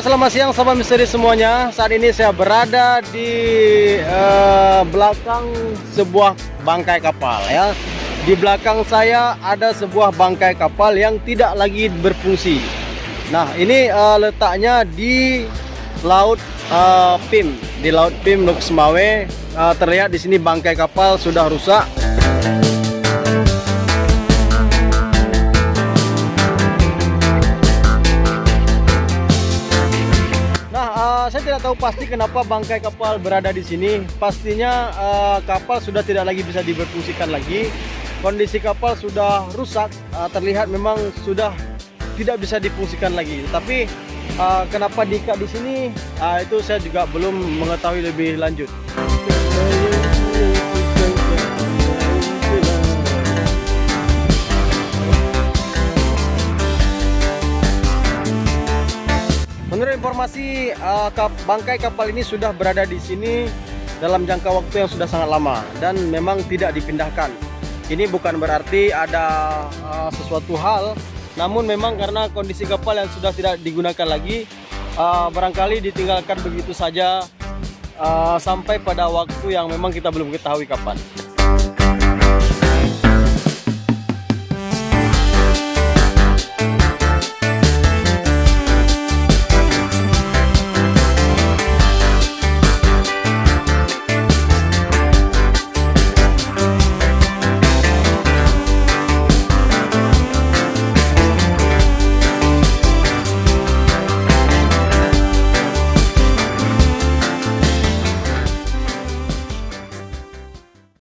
Selamat siang sahabat misteri semuanya. Saat ini saya berada di belakang sebuah bangkai kapal ya. Di belakang saya ada sebuah bangkai kapal yang tidak lagi berfungsi. Nah, ini letaknya di Laut Pim, di Laut Pim Lok Semawe. Terlihat di sini bangkai kapal sudah rusak. Saya tidak tahu pasti kenapa bangkai kapal berada di sini. Pastinya kapal sudah tidak lagi bisa diberfungsikan lagi. Kondisi kapal sudah rusak, terlihat memang sudah tidak bisa difungsikan lagi. Tapi kenapa diikat di sini, itu saya juga belum mengetahui lebih lanjut. Menurut informasi, bangkai kapal ini sudah berada di sini dalam jangka waktu yang sudah sangat lama dan memang tidak dipindahkan. Ini bukan berarti ada sesuatu hal, namun memang karena kondisi kapal yang sudah tidak digunakan lagi, barangkali ditinggalkan begitu saja sampai pada waktu yang memang kita belum ketahui kapan.